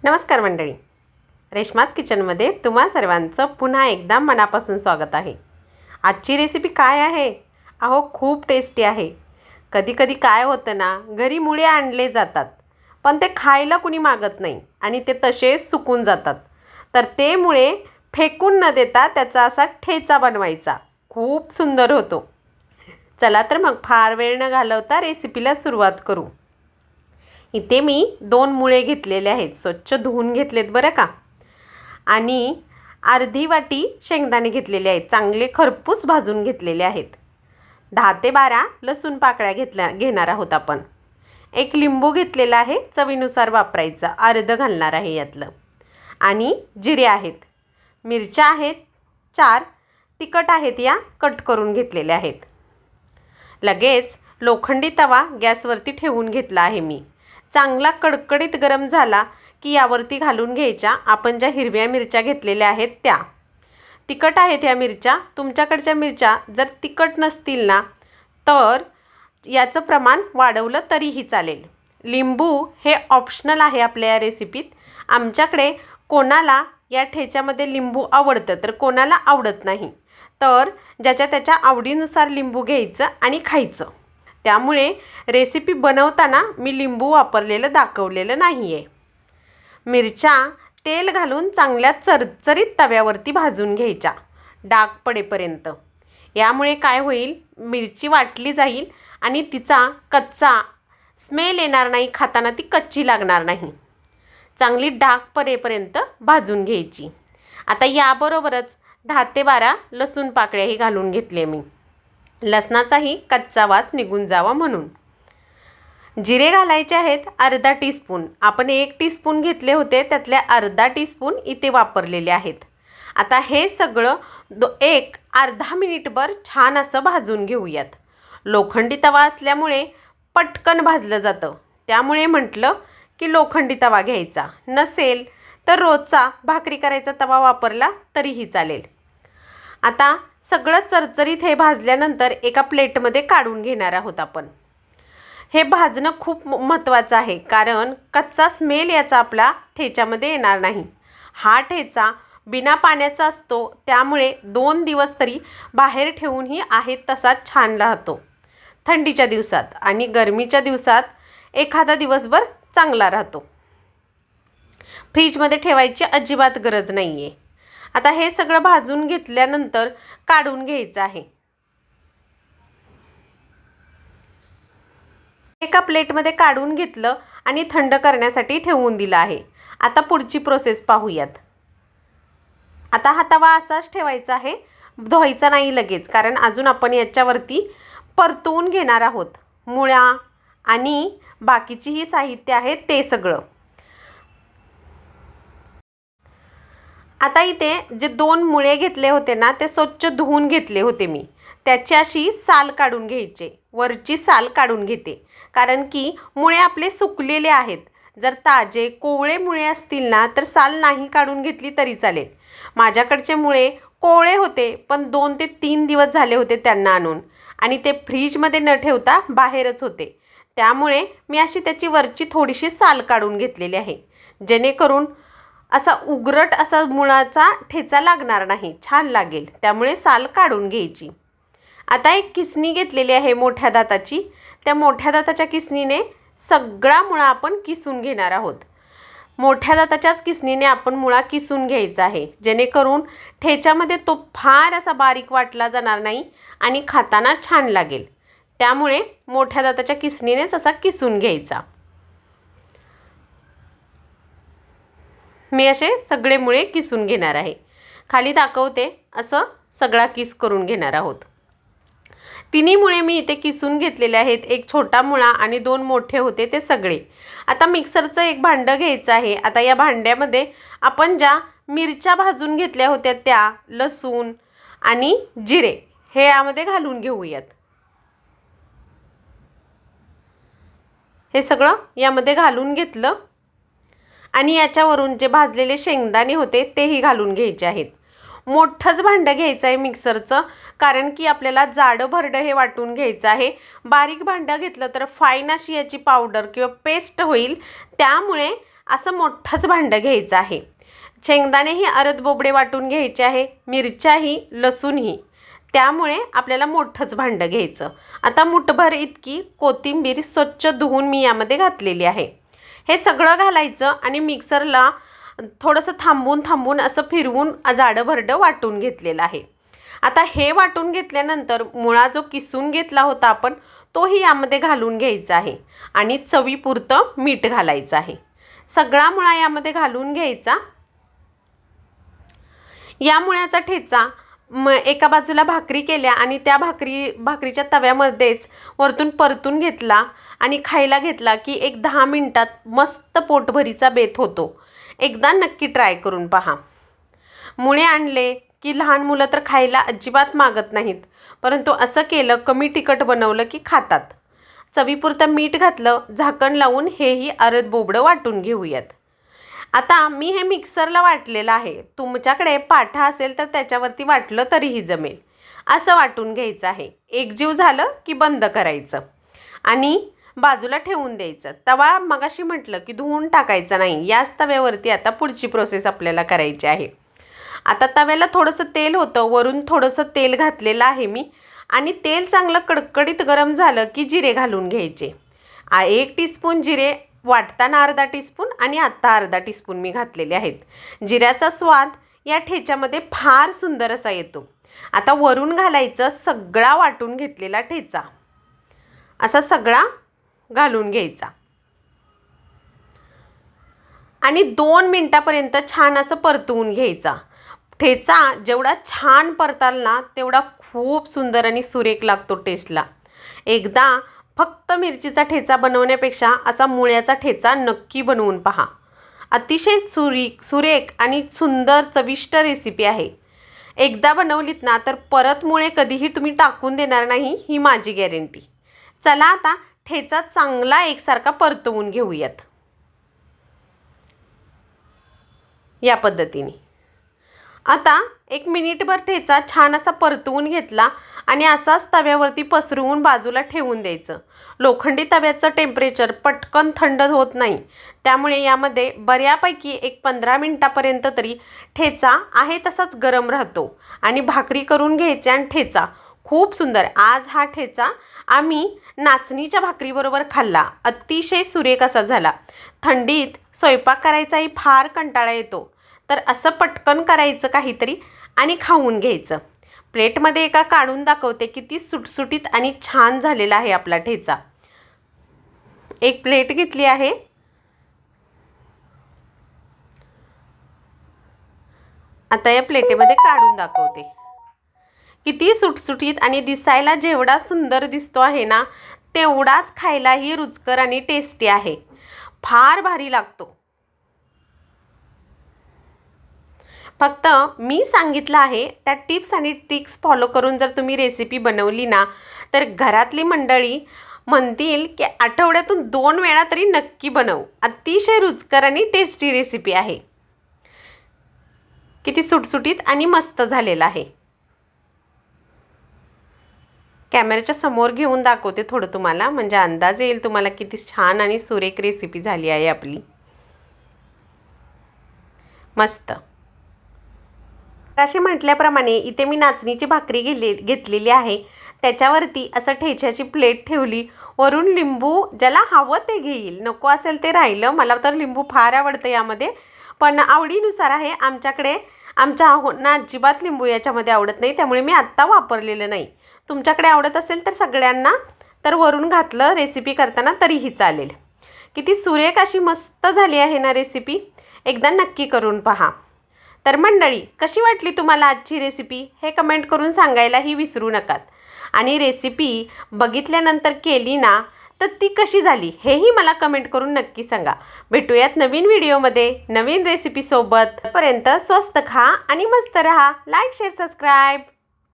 नमस्कार मंडळी, रेश्माज किचनमध्ये तुम्हा सर्वांचं पुन्हा एकदा मनापासून स्वागत आहे। आजची रेसिपी काय आहे? अहो खूप टेस्टी आहे। कधी कधी काय होतं ना, घरी मुळे आणले जातात पण ते खायला कुणी मागत नाही आणि ते तसेच सुकून जातात। तर ते मुळे फेकून न देता त्याचा असा ठेचा बनवायचा, खूप सुंदर होतो। चला तर मग फार वेळ न घालवता रेसिपीला सुरुवात करू। इथे मी 2 मुळे घेतलेले आहेत, स्वच्छ धुवून घेतलेत बरं का। आणि अर्धी वाटी शेंगदाणे घेतलेले आहेत, चांगले खरपूस भाजून घेतलेले आहेत। 10 ते 12 लसूण पाकळ्या घेणार आहोत आपण। एक लिंबू घेतलेला आहे, चवीनुसार वापरायचा, अर्ध घालणार आहे यातलं। आणि जिरे आहेत, मिरच्या आहेत 4, तिखट आहेत, या कट करून घेतलेल्या आहेत। लगेच लोखंडी तवा गॅसवरती ठेवून घेतला आहे मी। चांगला कडकडीत गरम झाला की यावरती घालून घ्यायच्या आपण ज्या हिरव्या मिरच्या घेतलेल्या आहेत त्या। तिखट आहेत या मिरच्या, तुमच्याकडच्या मिरच्या जर तिखट नसतील ना तर याचं प्रमाण वाढवलं तरीही चालेल। लिंबू हे ऑप्शनल आहे आपल्या या रेसिपीत। आमच्याकडे कोणाला या ठेच्यामध्ये लिंबू आवडतं तर कोणाला आवडत नाही, तर ज्याच्या त्याच्या आवडीनुसार लिंबू घ्यायचं आणि खायचं। त्यामुळे रेसिपी बनवताना मी लिंबू वापरलेलं दाखवलेलं नाही आहे। मिरच्या तेल घालून चांगल्या चरचरीत तव्यावरती भाजून घ्यायच्या, डाग पडेपर्यंत। यामुळे काय होईल, मिरची वाटली जाईल आणि तिचा कच्चा स्मेल येणार नाही, खाताना ती कच्ची लागणार नाही। चांगली डाग पडेपर्यंत भाजून घ्यायची। आता याबरोबरच 10 ते 12 लसूण पाकळ्याही घालून घेतले मी, लसणाचाही कच्चा वास निघून जावा म्हणून। जिरे घालायचे आहेत अर्धा टीस्पून, आपण 1 टीस्पून घेतले होते त्यातले अर्धा टीस्पून इथे वापरलेले आहेत। आता हे सगळं एक अर्धा मिनिटभर छान असं भाजून घेऊयात। लोखंडी तवा असल्यामुळे पटकन भाजलं जातं, त्यामुळे म्हटलं की लोखंडी तवा घ्यायचा। नसेल तर रोजचा भाकरी करायचा तवा वापरला तरीही चालेल। आता सगळं चरचरीत हे भाजल्यानंतर एका प्लेटमध्ये काढून घेणार आहोत आपण। हे भाजणं खूप महत्त्वाचं आहे, कारण कच्चा स्मेल याचा आपला ठेच्यामध्ये येणार नाही। हा ठेचा बिना पाण्याचा असतो, त्यामुळे 2 दिवस तरी बाहेर ठेवूनही आहे तसाच छान राहतो थंडीच्या दिवसात, आणि गरमीच्या दिवसात एखादा दिवसभर चांगला राहतो। फ्रीजमध्ये ठेवायची अजिबात गरज नाही आहे। आता हे सगळं भाजून घेतल्यानंतर काढून घ्यायचं आहे। एका प्लेटमध्ये काढून घेतलं आणि थंड करण्यासाठी ठेवून दिलं आहे। आता पुढची प्रोसेस पाहूयात। आता हा तवा असाच ठेवायचा आहे, धुवायचा नाही लगेच, कारण अजून आपण याच्यावरती परतवून घेणार आहोत मुळा आणि बाकीची ही साहित्य आहे ते सगळं। आता इथे जे 2 मुळे घेतले होते ना ते स्वच्छ धुवून घेतले होते मी, त्याची अशी साल काढून घ्यायचे, वरची साल काढून घेते, कारण की मुळे आपले सुकलेले आहेत। जर ताजे कोवळे मुळे असतील ना तर साल नाही काढून घेतली तरी चालेल। माझ्याकडचे मुळे कोवळे होते पण 2 ते 3 दिवस झाले होते त्यांना आणून, आणि ते फ्रीजमध्ये न ठेवता बाहेरच होते, त्यामुळे मी अशी त्याची वरची थोडीशी साल काढून घेतलेली आहे, जेणेकरून असा उग्रट असा मुळाचा ठेचा लागणार नाही, छान लागेल, त्यामुळे साल काढून घ्यायची। आता एक किसणी घेतलेली आहे मोठ्या दाताची, त्या मोठ्या दाताच्या किसणीने सगळा मुळा आपण किसून घेणार आहोत। मोठ्या दाताच्याच किसणीने आपण मुळा किसून घ्यायचा आहे, जेणेकरून ठेच्यामध्ये तो फार असा बारीक वाटला जाणार नाही आणि खाताना छान लागेल। त्यामुळे मोठ्या दाताच्या किसणीनेच असा किसून घ्यायचा। मी असे सगळे मुळे किसून घेणार आहे, खाली दाखवते असं सगळा किस करून घेणार आहोत। तिन्ही मुळे मी इथे किसून घेतलेले आहेत, एक छोटा मुळा आणि 2 मोठे होते ते सगळे। आता मिक्सरचं एक भांडं घ्यायचं आहे। आता या भांड्यामध्ये आपण ज्या मिरच्या भाजून घेतल्या होत्या त्या, लसूण आणि जिरे हे यामध्ये घालून घेऊयात। हे सगळं यामध्ये घालून घेतलं आणि याच्यावरून जे भाजलेले शेंगदाणे होते तेही घालून घ्यायचे आहेत। मोठंच भांडं घ्यायचं आहे मिक्सरचं, कारण की आपल्याला जाडं भरडं हे वाटून घ्यायचं आहे। बारीक भांडं घेतलं तर फाईन अशी याची पावडर किंवा पेस्ट होईल, त्यामुळे असं मोठंच भांडं घ्यायचं आहे. शेंगदाणेही अर्ध बोबडे वाटून घ्यायचे आहे, मिरच्याही, लसूणही. त्यामुळे आपल्याला मोठंच भांडं घ्यायचं. आता मुठभर इतकी कोथिंबीर स्वच्छ धुवून मी यामध्ये घातलेली आहे. हे सगळं घालायचं आणि मिक्सरला थोडंसं थांबून असं फिरवून जाडं भरडं वाटून घेतलेलं आहे. आता हे वाटून घेतल्यानंतर मुळा जो किसून घेतला होता आपण तोही यामध्ये घालून घ्यायचा आहे आणि चवीपुरतं मीठ घालायचं आहे. सगळा मुळा यामध्ये घालून घ्यायचा. या मुळ्याचा ठेचा एका बाजूला भाकरी केल्या आणि त्या भाकरीच्या तव्यामध्येच वरतून परतून घेतला आणि खायला घेतला की एक 10 मिनिटात मस्त पोटभरीचा बेत होतो. एकदा नक्की ट्राय करून पहा. मुळे आणले की लहान मुलं तर खायला अजिबात मागत नाहीत, परंतु असं केलं, कमी तिखट बनवलं की खातात. चवीपुरतं मीठ घातलं, झाकण लावून हेही अर्ध बोबडं वाटून घेऊयात. आता मी हे मिक्सरला वाटलेलं आहे. तुमच्याकडे पाठा असेल तर त्याच्यावरती वाटलं तरीही जमेल. असं वाटून घ्यायचं आहे. एकजीव झालं की बंद करायचं आणि बाजूला ठेवून द्यायचं. तवा मगाशी म्हटलं की धुवून टाकायचा नाही. याच तव्यावरती आता पुढची प्रोसेस आपल्याला करायची आहे. आता तव्याला थोडंसं तेल होतं, वरून थोडंसं तेल घातलेलं आहे मी आणि तेल चांगलं कडकडीत गरम झालं की जिरे घालून घ्यायचे. 1 टीस्पून जिरे वाटताना अर्धा टीस्पून आणि आत्ता अर्धा टीस्पून मी घातलेले आहेत. जिऱ्याचा स्वाद या ठेच्यामध्ये फार सुंदर असा येतो. आता वरून घालायचं सगळा वाटून घेतलेला ठेचा. असा सगळा घालून घ्यायचा आणि 2 मिनिटापर्यंत छान असं परतवून घ्यायचा. ठेचा जेवढा छान परताल ना तेवढा खूप सुंदर आणि सुरेख लागतो टेस्टला. एकदा फक्त मिरचीचा ठेचा बनवण्यापेक्षा असा मुळ्याचा ठेचा नक्की बनवून पहा. अतिशय सुरेख आणि सुंदर चविष्ट रेसिपी आहे. एकदा बनवलीत ना तर परत मुळे कधीही तुम्ही टाकून देणार नाही, ही माझी गॅरंटी. चला आता ठेचा चांगला एकसारखा परतवून घेऊयात या पद्धतीने. आता 1 मिनिटभर ठेचा छान असा परतवून घेतला आणि असाच तव्यावरती पसरवून बाजूला ठेवून द्यायचं. लोखंडी तव्याचं टेम्परेचर पटकन थंड होत नाही, त्यामुळे यामध्ये बऱ्यापैकी एक 15 मिनिटापर्यंत तरी ठेचा आहे तसाच गरम राहतो आणि भाकरी करून घ्यायचे आणि ठेचा खूप सुंदर. आज हा ठेचा आम्ही नाचणीच्या भाकरीबरोबर खाल्ला. अतिशय सुरेख असा झाला. थंडीत स्वयंपाक करायचाही फार कंटाळा येतो, तर असं पटकन करायचं काहीतरी आणि खाऊन घ्यायचं. प्लेटमध्ये एका काढून दाखवते. किती सुटसुटीत आणि छान झालेला आहे आपला ठेचा. एक प्लेट घेतली आहे. आता या प्लेटेमध्ये काढून दाखवते. किती सुटसुटीत आणि दिसायला जेवढा सुंदर दिसतो आहे ना तेवढाच खायलाही रुचकर आणि टेस्टी आहे. फार भारी लागतो. फक्त मी सांगितलं आहे त्या टिप्स आणि ट्रिक्स फॉलो करून जर तुम्ही रेसिपी बनवली ना तर घरातली मंडळी म्हणतील की आठवड्यातून 2 वेळा तरी नक्की बनव. अतिशय रुचकर आणि टेस्टी रेसिपी आहे. किती सुटसुटीत आणि मस्त झालेला आहे. कॅमेऱ्याच्या समोर घेऊन दाखवते थोडं तुम्हाला, म्हणजे अंदाज येईल तुम्हाला किती छान आणि सुरेख रेसिपी झाली आहे आपली. मस्त. अशी म्हटल्याप्रमाणे इथे मी नाचणीची भाकरी घेतलेली आहे. त्याच्यावरती असं ठेच्याची प्लेट ठेवली. वरून लिंबू ज्याला हवं ते घेईल, नको असेल ते राहिलं. मला तर लिंबू फार आवडतं यामध्ये, पण आवडीनुसार आहे. आमच्या आहोंना अजिबात लिंबू याच्यामध्ये आवडत नाही, त्यामुळे मी आत्ता वापरलेलं नाही. तुमच्याकडे आवडत असेल तर सगळ्यांना तर वरून घातलं रेसिपी करताना तरीही चालेल. किती सुरेख अशी मस्त झाली आहे ना रेसिपी. एकदा नक्की करून पहा. तर मंडळी, कशी वाटली तुम्हाला आजची रेसिपी हे कमेंट करून सांगायलाही विसरू नका. आणि रेसिपी बघितल्यानंतर केली ना तर ती कशी झाली हेही मला कमेंट करून नक्की सांगा. भेटूयात नवीन व्हिडिओमध्ये नवीन रेसिपीसोबत. तोपर्यंत स्वस्त खा आणि मस्त रहा. Like, share, subscribe.